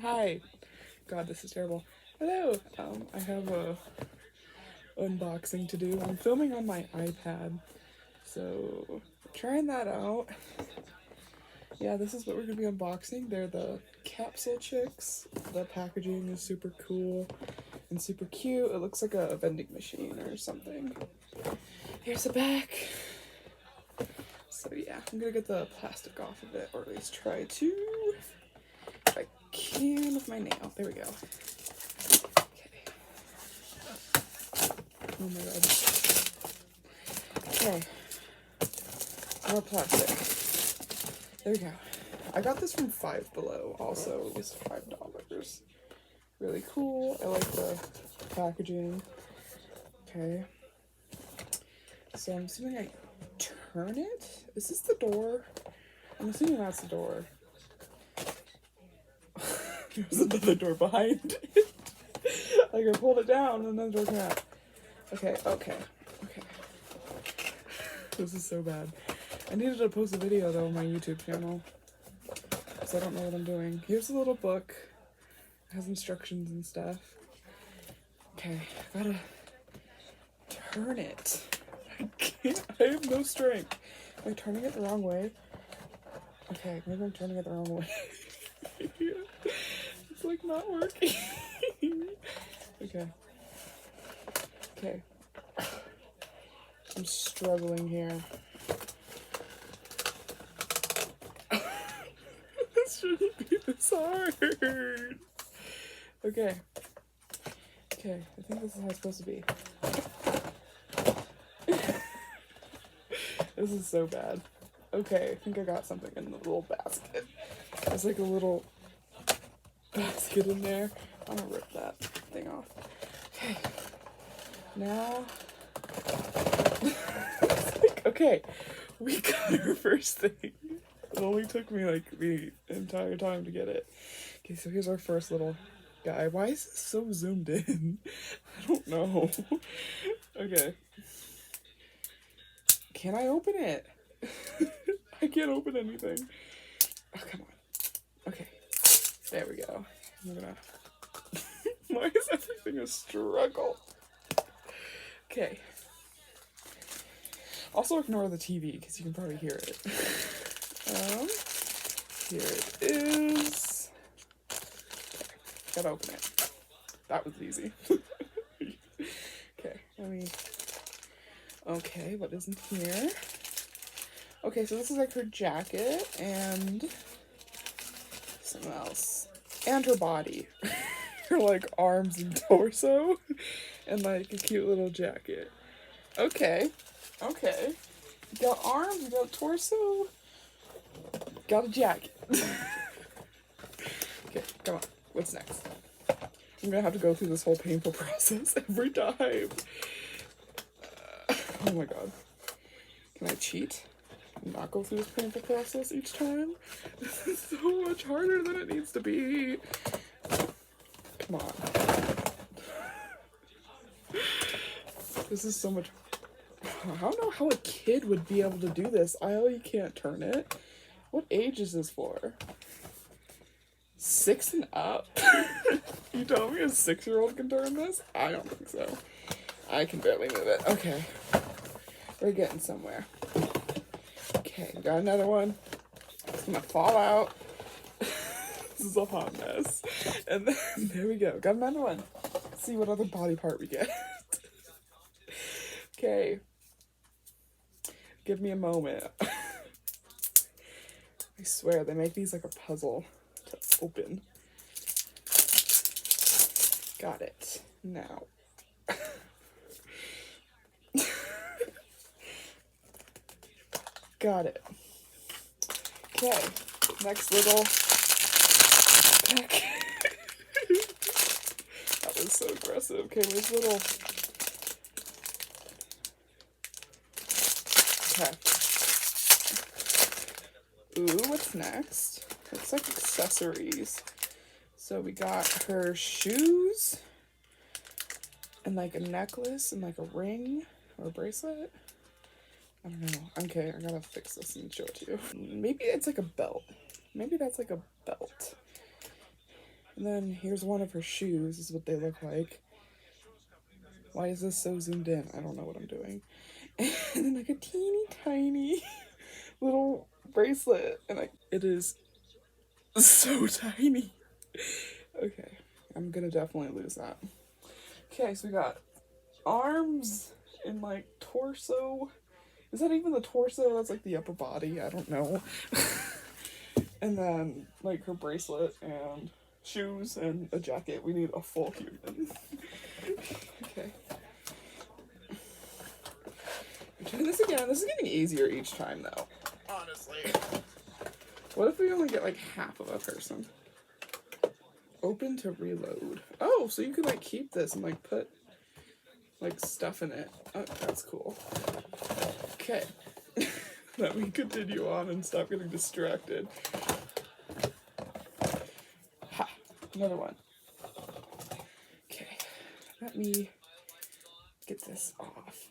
Hi. God, this is terrible. Hello. I have a unboxing to do. I'm filming on my iPad, so trying that out. Yeah, this is what we're gonna be unboxing. They're the Capsule Chics. The packaging is super cool and super cute. It looks like a vending machine or something. Here's the back. So yeah, I'm gonna get the plastic off of it, or at least try to. If I can with my nail. There we go. Okay. Oh my god. Okay. More plastic. There we go. I got this from Five Below, also. It was $5. Really cool. I like the packaging. Okay. So I'm assuming I turn it? Is this the door? I'm assuming that's the door. There's another door behind it. Like I pulled it down and then the door came out. Okay. This is so bad. I needed to post a video though on my YouTube channel, because I don't know what I'm doing. Here's a little book. It has instructions and stuff. Okay, I gotta turn it. I can't. I have no strength. Am I turning it the wrong way? Okay, maybe I'm turning it the wrong way. It's like not working. Okay. I'm struggling here. This shouldn't be this hard. Okay, I think this is how it's supposed to be. This is so bad. Okay, I think I got something in the little basket. There's like a little basket in there. I'm gonna rip that thing off. Okay, now, okay, we got our first thing. It only took me like the entire time to get it. Okay, so here's our first little guy. Why is this so zoomed in? I don't know. Okay. Can I open it? I can't open anything. Oh, come on. Okay. There we go. I'm gonna... Why is everything a struggle? Okay. Also ignore the TV, because you can probably hear it. Here it is. Okay. Gotta open it. That was easy. Okay, let me... Okay, what is in here? Okay, so this is like her jacket and something else. And her body. Her like arms and torso. And like a cute little jacket. Okay. You got arms, you got torso. Got a jacket. Okay, come on. What's next? I'm gonna have to go through this whole painful process every time. Oh my god. Can I cheat? Not go through this painful process each time? This is so much harder than it needs to be. Come on. This is so much... I don't know how a kid would be able to do this. You can't turn it. What age is this for? 6 and up? You telling me a 6-year-old can turn this? I don't think so. I can barely move it. Okay. We're getting somewhere. Okay, got another one. It's gonna fall out. This is a hot mess. And then, there we go. Got another one. Let's see what other body part we get. Okay. Give me a moment. I swear, they make these like a puzzle to open. Got it. Now. Got it. Okay. Next little pack. That was so aggressive. Okay, where's little... Okay. Ooh, what's next? Looks like accessories. So we got her shoes and like a necklace and like a ring or a bracelet. I don't know. Okay, I gotta fix this and show it to you. Maybe it's like a belt. Maybe that's like a belt. And then here's one of her shoes. This is what they look like. Why is this so zoomed in? I don't know what I'm doing. And then like a teeny tiny little bracelet. And it is so tiny. Okay, I'm gonna definitely lose that. Okay, so we got arms and like torso. Is that even the torso? That's like the upper body. I don't know. And then like her bracelet and shoes and a jacket. We need a full human. Okay. I'm doing this again. This is getting easier each time though. Honestly. What if we only get like half of a person? Open to reload. Oh, so you could like keep this and like put like stuff in it. Oh, that's cool. Okay. Let me continue on and stop getting distracted. Ha! Another one. Okay. Let me get this off.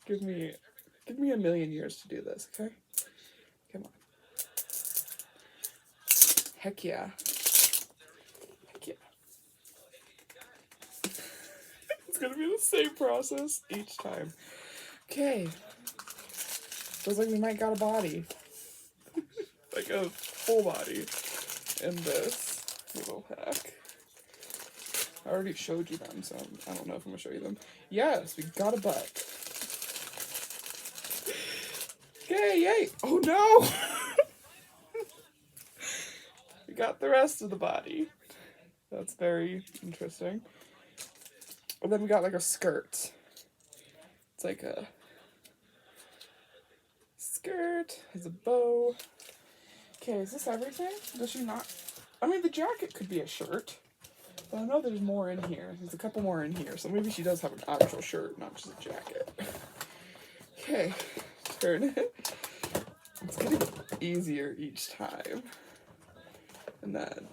Give me a million years to do this, okay? Come on. Heck yeah. Heck yeah. It's gonna be the same process each time. Okay. Feels like we might got a body. Like a full body in this little pack. I already showed you them, so I don't know if I'm gonna show you them. Yes, we got a butt. Okay, yay! Oh no! We got the rest of the body. That's very interesting. And then we got like a skirt. It's like a skirt, has a bow. Okay, is this everything? Does she not? I mean, the jacket could be a shirt. But I know there's more in here. There's a couple more in here, so maybe she does have an actual shirt, not just a jacket. Okay, turn it. It's getting easier each time. And then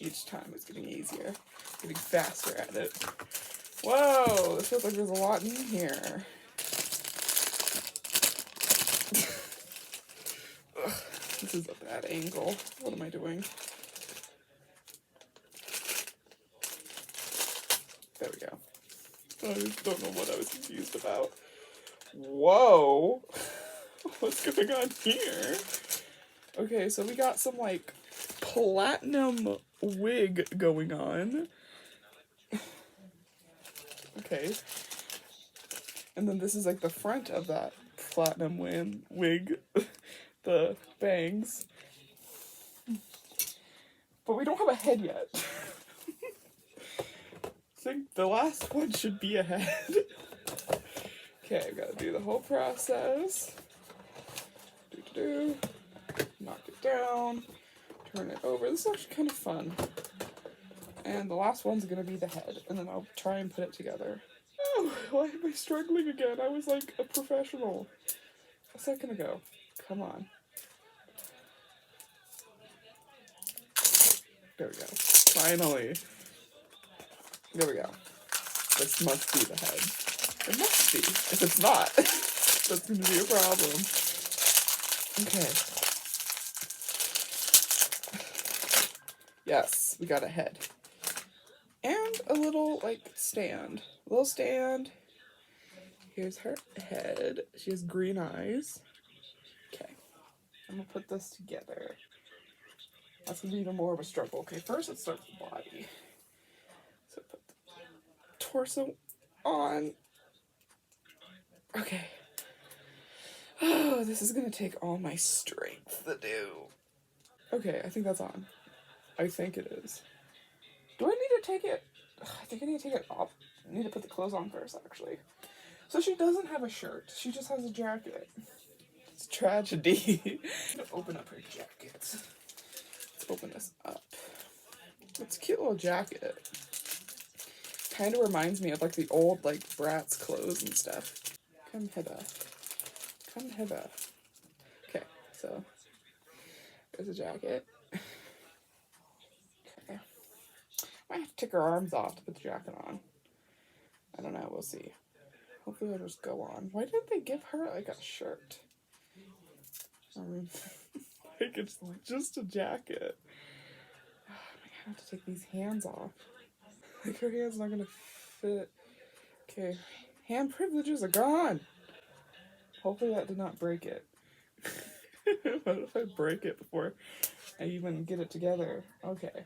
each time it's getting easier, getting faster at it. Whoa, this feels like there's a lot in here. Ugh, this is a bad angle. What am I doing? There we go. I just don't know what I was confused about. Whoa! What's going on here? Okay, so we got some like platinum wig going on. Okay. And then this is like the front of that platinum wig. The bangs. But we don't have a head yet. I think the last one should be a head. Okay, I've got to do the whole process. Knock it down. Turn it over. This is actually kind of fun. And the last one's going to be the head. And then I'll try and put it together. Oh, why am I struggling again? I was like a professional a second ago. Come on. There we go. Finally. There we go. This must be the head. It must be. If it's not, that's going to be a problem. Okay. Yes, we got a head. And a little, like, stand. A little stand. Here's her head. She has green eyes. Okay. I'm going to put this together. That's going to be even more of a struggle. Okay, first let's start with the body. So put the torso on. Okay. Oh, this is going to take all my strength to do. Okay, I think that's on. I think it is. Do I need to take it? I think I need to take it off. I need to put the clothes on first, actually. So she doesn't have a shirt. She just has a jacket. It's a tragedy. I'm gonna open up her jacket. Let's open this up. It's a cute little jacket. Kind of reminds me of like the old like Bratz clothes and stuff. Come hither. Come hither. Okay, so there's a jacket. Okay. I might have to take her arms off to put the jacket on. I don't know, we'll see. Hopefully it'll just go on. Why didn't they give her like a shirt? Like it's just a jacket. I have to take these hands off. Like her hand's not gonna fit. Okay, hand privileges are gone. Hopefully that did not break it. What if I break it before I even get it together? Okay.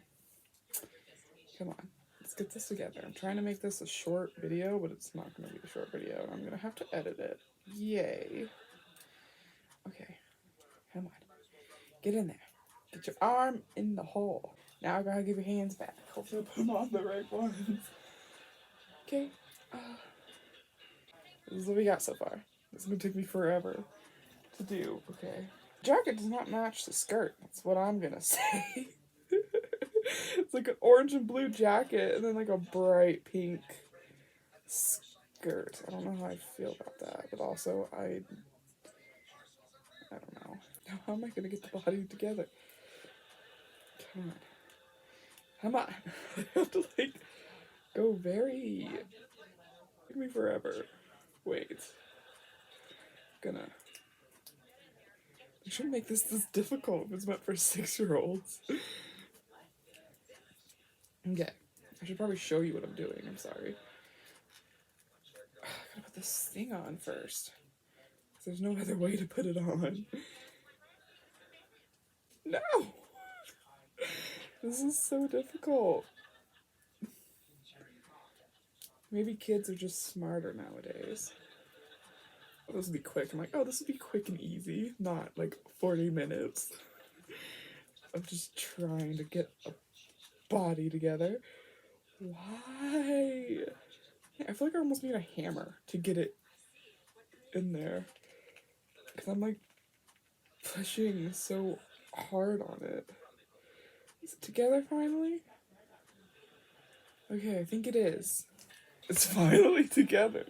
Come on. Let's get this together. I'm trying to make this a short video, but it's not going to be a short video. I'm going to have to edit it. Yay. Okay. Come on. Get in there. Get your arm in the hole. Now I gotta give your hands back. Hopefully I put them on the right ones. Okay. This is what we got so far. This is going to take me forever to do. Okay. Jacket does not match the skirt. That's what I'm going to say. It's like an orange and blue jacket and then like a bright pink skirt. I don't know how I feel about that, but also I don't know. How am I gonna get the body together? Come on. Come on. I have to like go very. Take me forever. Wait. Gonna. I shouldn't make this difficult if it's meant for 6-year-olds. Okay. I should probably show you what I'm doing. I'm sorry. I gotta put this thing on first. There's no other way to put it on. No! This is so difficult. Maybe kids are just smarter nowadays. Oh, this would be quick. I'm like, oh, this would be quick and easy. Not like 40 minutes of just trying to get a body together. Why? I feel like I almost need a hammer to get it in there. Because I'm like pushing so hard on it. Is it together finally? Okay, I think it is. It's finally together.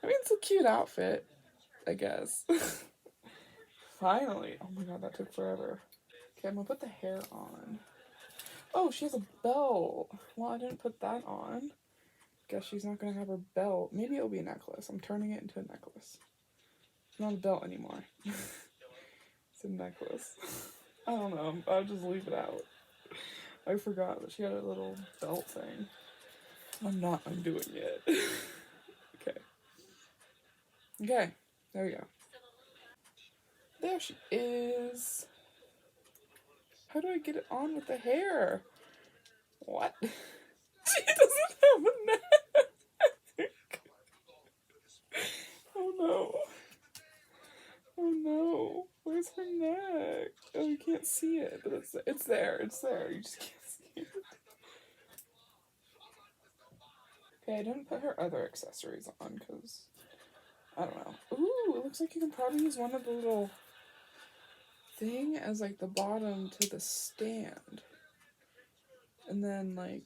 I mean, it's a cute outfit, I guess. Finally. Oh my god, that took forever. Okay, I'm gonna put the hair on. Oh, she has a belt. Well, I didn't put that on. Guess she's not gonna have her belt. Maybe it'll be a necklace. I'm turning it into a necklace. It's not a belt anymore. It's a necklace. I don't know. I'll just leave it out. I forgot that she had a little belt thing. I'm not undoing it. Okay. Okay. There we go. There she is. How do I get it on with the hair? What? She doesn't have a neck. Oh no. Oh no. Where's her neck? Oh, you can't see it, but it's there. It's there. You just can't see it. Okay, I didn't put her other accessories on because I don't know. Ooh, it looks like you can probably use one of the little thing as like the bottom to the stand. And then like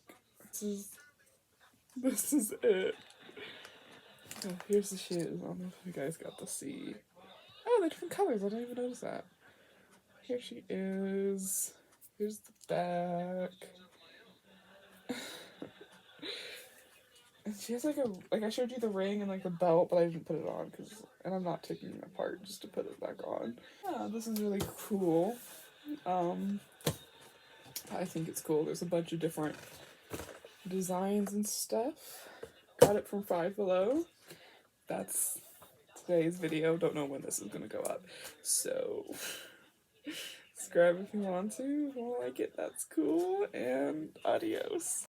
this is it. Oh, here's the shoes. I don't know if you guys got to see. Oh, they're different colors. I didn't even notice that. Here she is. Here's the back. And she has like I showed you the ring and like the belt, but I didn't put it on and I'm not taking it apart just to put it back on. Yeah, this is really cool. I think it's cool. There's a bunch of different designs and stuff. Got it from Five Below. That's today's video. Don't know when this is gonna go up. So subscribe if you want to. If you like it, that's cool. And adios.